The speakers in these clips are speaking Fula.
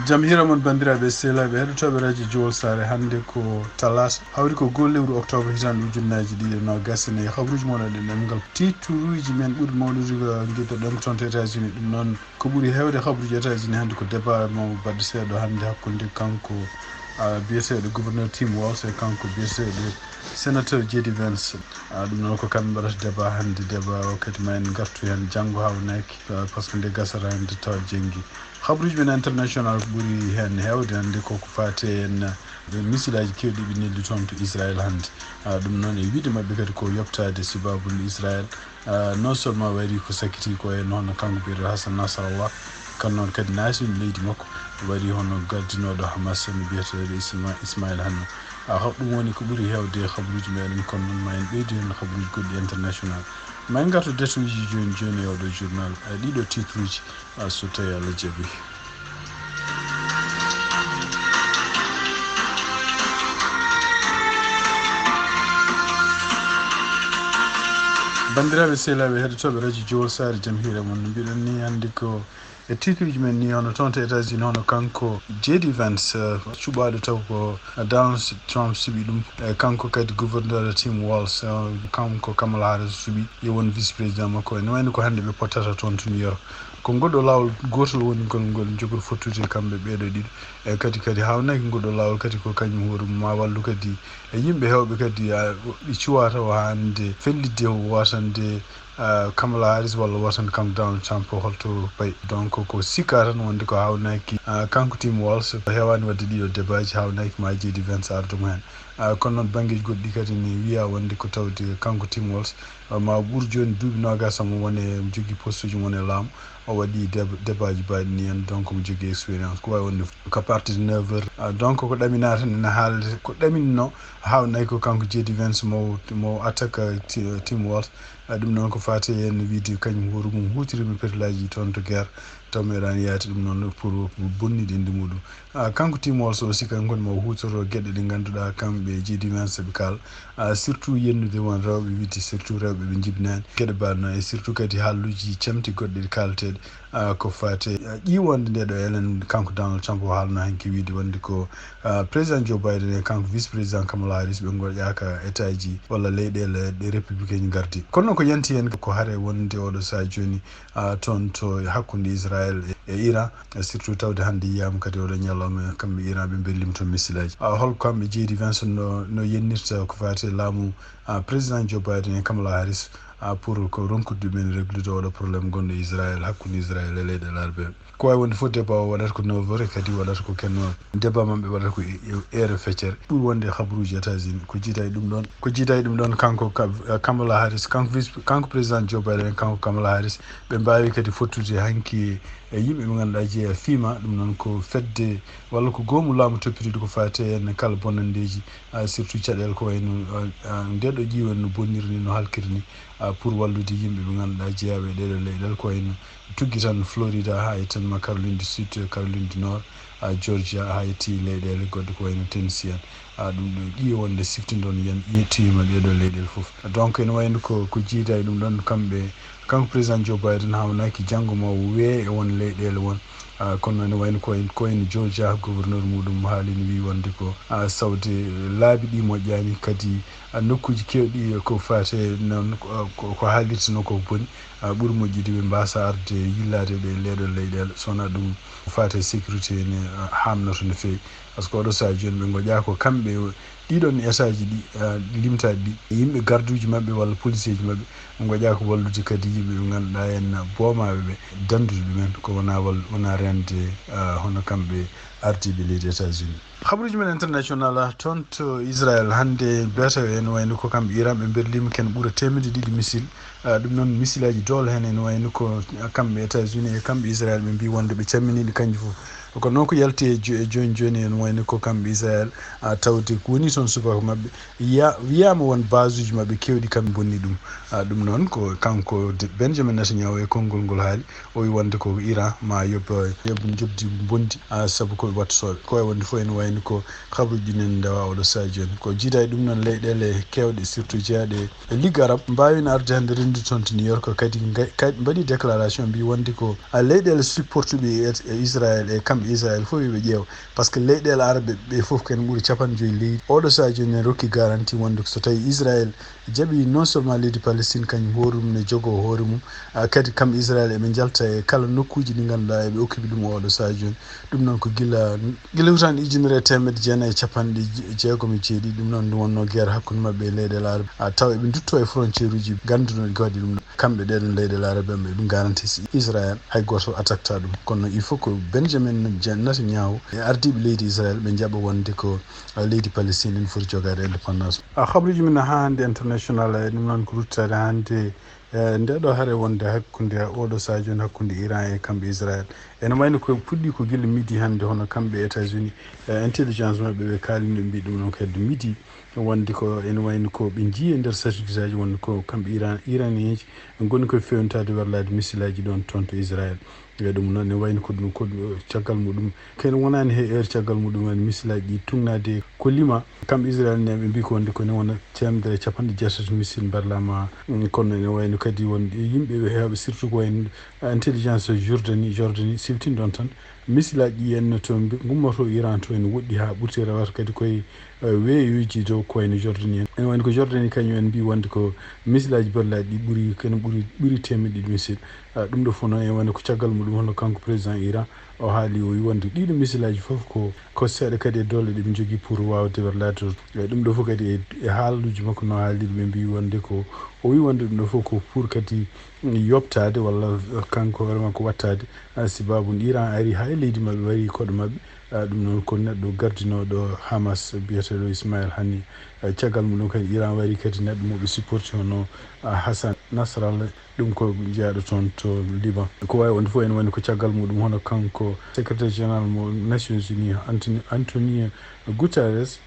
jam hiramon bandiraɓe sehlaɓe heɗotoɓe radio Jowol Sare hande ko talata hawri ko gol lewru octobre hitande ujunnaji ɗiɗi no gasane habruji moon aɗen ɗemgal tituruji men ɓuuri mawnude guidɗoɗen toon to États-Unis ɗum noon ko ɓuuri hewde habruji États-Unis hande ko débat mo baɗɗo seeɗa hande hakkude kanko biyeteɗo gouverneur Tim Walz e kanko biyeteɗo sénateur J.D. Vance ɗum noon ko kamɓe mbaɗata débat hande débat o kadi ma en gartu hen janggo hawnaki par ce que nde gasata hande tawa jengui habruji men international ko ɓuuri hen hewde hande koko fate en misilaji kewɗi ɓe nelli toon to Israël hande ɗum noon e wiide mabɓe kadi ko yoɓtade sibabul Israël non seulement waɗi ko sakkiti ko en hono kanko biyeteɗo Hassan Nasrallah kono noon kadi naasini leydi makko waɗi hono gardinoɗo Hamas no biyeteɗo Ismail Haniyeh ɗum woni ko ɓuuri hewde habruji meɗen kono noon ma en ɓeydi hen habruji goɗɗi international ma en gartu détuji joni e oɗo journal ɗiɗo titre uji so tawi Allah jaaɓi. bandiraɓe sehlaɓe heɗotoɓe radio Jowol Sare jaam hiire moon no mbiɗen ni hande ko e titre uji men ni hono toon to États-Unis hono kanko J.D. Vance cuɓaɗo taw ko Donald Trump suuɓi ɗum e kanko kadi gouverneur Tim Walz kanko Kamala Harris suuɓi yo won vice président makko ene wayno ko hande ɓe pottata toon to New York ko ngoɗo lawol gotol woni ngol jogori fottude kamɓe ɓeɗo ɗiɗo e kadi hawnaki ngoɗo lawol kadi ko kañum hoore mum ma wallu kadi e yimɓe hewɓe kadi ɓe cuwata o hande fellidde o watande Kamala Harris walla watande kanko Donald Trump holto payi donc ko sikka tan wonde ko hawnaki kanko Tim Walz hewani wadde ɗiɗo débat ji hawnaki ma J.D. Vance ardemo hen kono noon banggueji goɗɗi kadi ne wiya wonde ko tawde kanko Tim Walz ma ɓuur joni duuɓi nogas mo wone jogui poste uji woni e laamu o waɗi débat ji mbaɗi ni hen donc mo jogui expérience ko wawi wonde ko partir de 9 heures donc ko ɗamina tan ene haalde ko ɗaminno hawnaki ko kanko J.D. Vance mo attaque Tim Walz ɗum noon ko fate hen wiide kañum hoore mum hutirima perlaji toon to guerre taw meeɗani yaade ɗum noon pour bonnide inde muɗum kanko Tim Walz aussi kankone mo hutoro gueɗe ɗe ganduɗa kamɓe J.D. Vance ɓe kaala surtout yennude won rewɓe wiide surtout rewɓe ɓe jibinani gueɗe mbaɗno e surtout kadi haalluji camti goɗɗe ɗe kalteɗe ko fate ƴiwonde nde ɗo enen kanko Donald Trump o haalno hanki wiide wonde ko président Joe Biden e kanko vice président Kamala Harris ɓe goƴaka état ji walla leyɗele ɗe républicain gardi kono noon ko yanti hen ko haare wonde oɗo saha joni toon to hakkude Israël e Iran surtout tawde hande yiyama kadi oɗo ñalawma kamɓe Iran ɓe bellima toon missilaji holko kamɓe J.D. Vance no yennirta ko fate laamu président Joe Biden e Kamala Harris pour ko ronkude ɗumen réglude oɗo probléme gonɗo Israël hakkude Israël e leyɗele arabe ko wawi wonde fof débat o waɗata ko 9 heures kadi waɗata ko kenno débat mamɓe waɗata ko heure feccere ɓuuri wonde habruji États-Unis ko jiita e ɗum ɗon kanko Kamala Harris kanko président Joe Biden kanko Kamala Harris ɓe mbawi kadi fottude hanki e yimɓe ɓe ganduɗa jeeya FIMA ɗum noon ko fedde walla ko goomu laamu toppitude ko fate en kala bonandeji surtout caɗele ko wayno ndeɗo ƴiwon no bonniri ni no halkiri ni pour wallude yimɓe ɓe ganduɗa jeeyaɓe e ɗeɗo leyɗele ko wayno tugui tan Florida ha e tan ma Caroline du Sud Caroline du Nord Georgia ha yetti leyɗele goɗɗe ko wayno Tennessee en ɗum ɗo ƴiwi wonde siftido no yettima ɗeɗo leyɗele foof donc ene wayno ko jiida e ɗum ɗon kanko président Joe Biden hawnaki janggo ma wee e won leyɗele won kono ne wayno koyno Georgia gouverneur muɗum haalino wi wonde ko sawde laabi ɗi moƴƴani kadi nokkuji kewɗi ko fate noon ko haalirta no ko boni ɓuuri moƴƴude ɓe mbasa arde yillade ɗe leɗo leyɗele sowona ɗum fate sécurité ne hamnoto no fewi par ce que oɗo saha joni ɓe goƴa ko kamɓe ɗiɗon étaji ɗi limtaɗi ɗi yimɓe garduji mabɓe walla policier ji mabɓe goƴa ko wallude kadi yimɓe ɓe ganduɗa en boomaɓe ɓe dandude ɗumen ko wona rende hono kamɓe ardiɓe leydi États-Unis habruji men international toon to Israël hande beta en wayno ko kamɓe Iran ɓe berlima ken ɓuura 200 missile ɗum noon missilaji doole hen ene wayno ko kamɓe États-Unis e kamɓe Israël ɓe mbi wonde ɓe camminiɗe kanƴi foof ko noon ko yalti e joni en wayno ko kamɓe Israël tawde ko woni toon subaka mabɓe wiyama won base uji mabɓe kewɗi kamɓe bonni ɗum noon ko kanko Benjamin Netanyahu e konngol ngol haali o wi wonde ko Iran ma yoɓa jobdi bondi saabu koɓe wattotoɓe ko wawi wonde fof ene wayno ko habruji ɗinen ndewa oɗo saha joni ko jiida e ɗum noon leyɗele kewɗe surtout jeeyaɗe e ligue arabe mbawino arde hande rendu toon to New York kadi mbaɗi déclaration mbi wonde ko leyɗele supportuɓe e Israël e kamɓe kamɓe Israel fof yoɓe ƴeewa par ce que leyɗele arabe ɓe fof ken ɓuuri capanɗe joyi leydi oɗo saha joni en rokki garantie wonde so tawi Israel jaaɓi non seulement leydi Palestine kañum hoore mum ne jogo hoore mum kadi kamɓe Israel eɓe jalta e kala nokkuji ɗi ganduɗa eɓe occupi ɗum oɗo saha joni ɗum noon ko gila hutande 1967 ɗum noon ɗum wonno guerre hakkude mabɓe e leyɗele arabe taw eɓe dutto e frontiére uji ganduɗo gawaɗi ɗum kamɓe ɗeɗon leyɗele arabe ɓe ɗum garanti Israel hay goto attaqueta ɗum kono il faut que Benjamin Netanyahu e ardiɓe leydi Israel ɓe jaaɓa wonde ko leydi Palestine ene foti jogade indépendance habaruji min ha hande international ɗum noon ko ruttade hande nde ɗo haare wonde hakkude oɗo saha joni hakkude Iran e kamɓe Israel ene wayno ko puɗɗi ko guila midi hande hono kamɓe États-Unis intelligence mabɓe ɓe kalino ɓe mbi ɗum noon kadi midi wonde ko ene wayno ko ɓe jii e nder satellite aji wonde ko kamɓe iranien ji goni koye fewnitade warlade missile aji ɗon toon to Israel ɗum noon ne wayno ko ɗum ko caggal muɗum kene wonani he heure caggal muɗum wani missile aji ɗi tugnade ko lima kamɓe Israel ne ɓe mbi ko wonde ko ne wona 1jeetati missile mbarlama kono ne wayno kadi wonde yimɓe ɓe heewɓe surtout ko wayno intelligence Jordanie siftini ɗon tan missile aji ɗi henno to gummoto Iran to ene woɗɗi ha ɓurti rewata kadi koye weeyoji dow ko wayno Jordanie ene wayno ko Jordanie kañum en mbi wonde ko missile aji ballaji ɗi ɓuuri temedde ɗiɗi missile ɗum ɗo fof noon ene wayno ko caggal muɗum hono kanko président Iran o haali o wi wonde ɗiɗo missile aji fof ko seeɗa kadi e doole ɗeɓe jogui pour wawde warlade ɗum ɗo fof kadi e haaluji makko no haaliɗo ɓe mbi wonde ko o wi wonde ɗum ɗo fof ko pour kadi yobtade walla kanko hoore makko wattade sibabu Iran ari ha e leydi mabɓe wari koɗo mabɓe ɗum noon ko neɗɗo gardinoɗo Hamas biyeteɗo Ismail Haniyeh caggal muɗum kadi Iran wari kadi neɗɗo moɓe supporti hono Hassan Nasrallah ɗum ko jeeyaɗo toon to Liban ko wawi wonde fof ene woni ko caggal muɗum hono kanko secrétaire général mo Nations Unies Antonio Guterres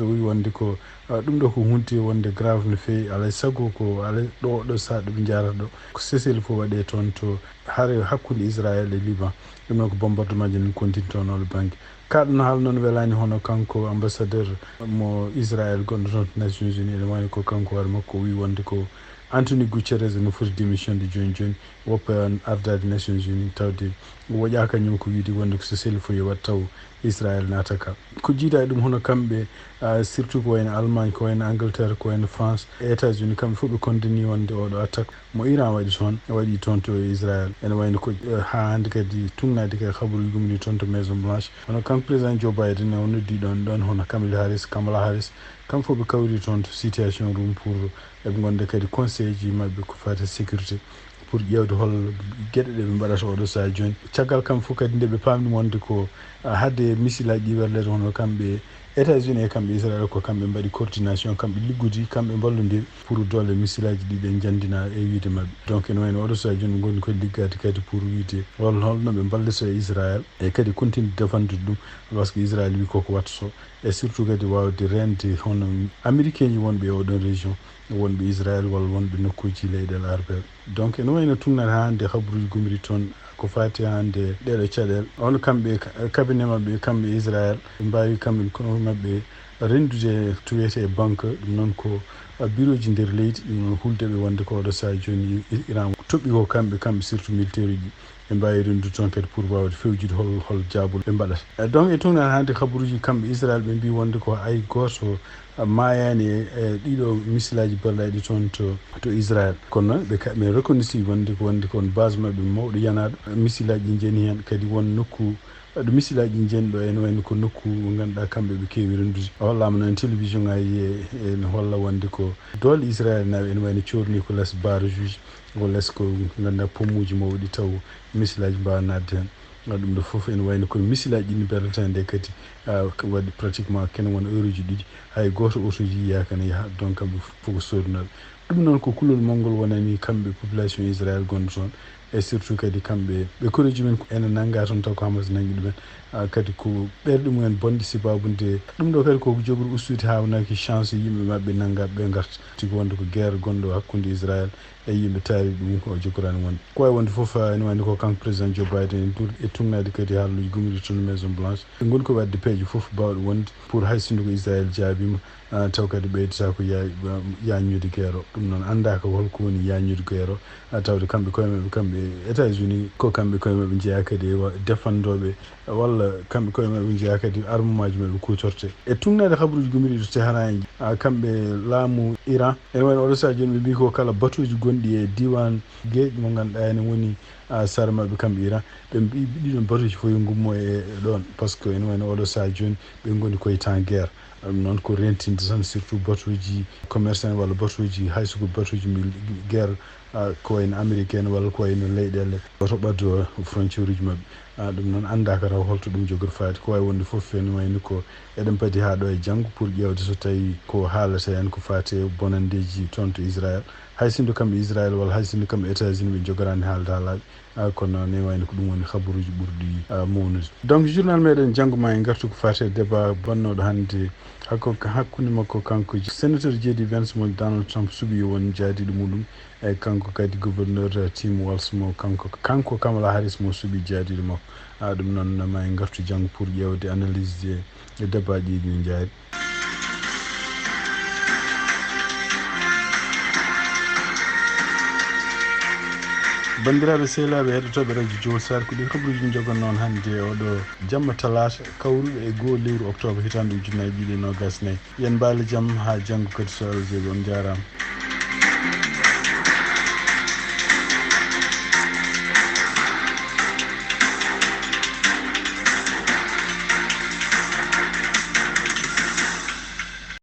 o wi wonde ko ɗum ɗo ko hunde wonde grave no fewi alay saago ko alay ɗo saha ɗoɓe jarata ɗo ko cessez-le-feu waɗe toon to haare hakkude Israel e Liban ɗum noon ko bombardement ji min continue toon oɗo banggue kaɗo no haala noon welani hono kanko ambassadeur mo Israel gonɗo toon to Nations Unies ene wayno ko kanko hoore makko wi wonde ko Antonio Guterres no foti démission de joni woppa ardade Nations Unies tawde woƴa kañum ko wiide wonde ko so cessez-le-feu yo wat taw Israel nataka ko jiida e ɗum hono kamɓe surtout ko wayno Allemagne ko wayno Angleterre ko wayno France e États-Unis kamɓe fof ɓe condamni wonde oɗo attaque mo Iran waɗi toon to Israel ene wayno ko ha hande kadi tugnade kadi habaruji gumni toon to Maison Blanche hono kanko président Joe Biden o noddi ɗon hono Kamala Harris kamɓe fof ɓe kawri toon to situation room pour eɓe gonde kadi conseil ji mabɓe ko fate sécurité pour ƴewde hol gueɗe ɗe ɓe mbaɗata oɗo saha joni caggal kamɓe fof kadi nde ɓe pamni wonde ko hadde missile aji ɗi werlede hono kamɓe États-Unis e kamɓe Israel ko kamɓe mbaɗi coordination kamɓe liggodi kamɓe ballodiri pour dole missile aji ɗi ɓe jandina e wiide mabɓe donc ene wayno oɗo saha joni ɓe goni koye liggade kadi pour wiide holno ɓe ballata e Israel e kadi continue defandude ɗum par ce que Israel wi koko wattato e surtout kadi wawde rende hono américain ji wonɓe e oɗon région wonɓe Israel walla wonɓe nokkuji leyɗele arabe donc ene wayno tugnade hande habaruji gumri toon ko fati hande ɗeɗo caɗele on kamɓe cabinet mabɓe kamɓe Israel ɓe mbawi kamɓe kono mabɓe rendude to wiyete banque ɗum noon ko bureau ji nder leydi ɗum noon huldeɓe wonde ko oɗo saha joni Iran toɓɓi ko kamɓe surtout militaire uji ɓe mbawi rendude toon kadi pour wawde fewjude hol jaabol ɓe mbaɗata donc e tugnade hande habaruji kamɓe Israel ɓe mbi wonde ko hay goto mayani e ɗiɗo missile aji ballaɗi toon to Israel kono noon ɓe reconnaissance wonde kon base mabɓe mawɗo yanaɗo missile aji ɗi jeeni hen kadi won nokku ɗo missile aji ɗi jeeni ɗo ene wayno ko nokku mo ganduɗa kamɓe ɓe kewi rendude hollama noon télévision ngaji ene holla wonde ko dole Israel naɓe ene wayno corni ko less barrage uji ko less ko ganduɗa pommuji mawɗi taw missile aji mbawa nadde hen ɗum ɗo foof ene wayno koye missile aji ɗi berlata nde kadi waɗi pratiquement kene wona heure uji ɗiɗi hay goto auto ji yakane yaaha donc kamɓe fof ko sodunoɓe ɗum noon ko kulol mongol wonani kamɓe population Israel gonɗo toon e surtout kadi kamɓe ɓe koreji men ene nanga toon taw ko Hamas nanggui ɗumen kadi ko ɓerɗe mumen bonde sibabude ɗum ɗo kadi koko jogori ustude hawnaki chance yimɓe mabɓe nanggaɓe ɓe garta tigi wonde ko guerre gonɗo hakkude Israel e yimɓe taari ɗum ko jogorani wonde ko wawi wonde foof ene wayno ko kanko président Joe Biden e tugnade kadi haaluji gumri toon Maison Blanche ɓe goni ko wadde peeje foof bawɗe wonde pour hay sinno ko Israel jaabima taw kadi ɓeydata ko yañude guerre o ɗum noon andaka holko woni yañude guerre o tawde kamɓe koye mabɓe kamɓe États-Unis ko kamɓe koye maɓe jeeya kadi defandoɓe walla kamɓe koye maɓe jeeya kadi armement ji maɓe kutorte e tugnade habaruji gomiri to Téhéran ji kamɓe laamu Iran ene wayno oɗo saha joni ɓe mbi ko kala batuji gonɗi e diwan gueƴi mo ganduɗa ene woni sara mabɓe kamɓe Iran ɓe mbi ɗiɗon batuji fof yo gummo e ɗon par ce que ene wayno oɗo saha joni ɓe goni koye temps guerre ɗum noon ko rentinde tan surtout batuji commerçant walla batuji haysoko batuji guerre ko wayno américaine walla ko wayno leyɗele oto ɓaddo frontiére uji mabɓe ɗum noon andaka taw holto ɗum jogori fayde ko wawi wonde foof ene wayno ko eɗen paadi ha ɗo e janggo pour ƴewde so tawi ko haalata hen ko fate bonandeji toon to Israël hay sinno kamɓe Israël walla hay sinno kamɓe États-Unis ɓe jogorani haalde haalaji kono ne wayno ko ɗum woni habaruji ɓurɗi mawnude donc journal meɗen janggo ma en gartu ko fate débat bonnoɗo hannde hakkude makko kanko sénateur J.D. Vance mo Donald Trump suuɓi yo won jaadiɗo muɗum e kanko kadi gouverneur Tim Walz mo kanko Kamala Harris mo suuɓi jaadiɗo makko ɗum noon ma en gartu janggo pour ƴewde analyse e débat ji ɗi jaari bandiraɓe sehlaɓe heɗotoɓe radio Diol Sar ko ɗi kabaruji jogon noon hannde oɗo jamma talata kawruɗo e 2 lewru octobre hitande 2024 yen mbaali jaam ha janggo kadi so Allah jaaɓi on jarama.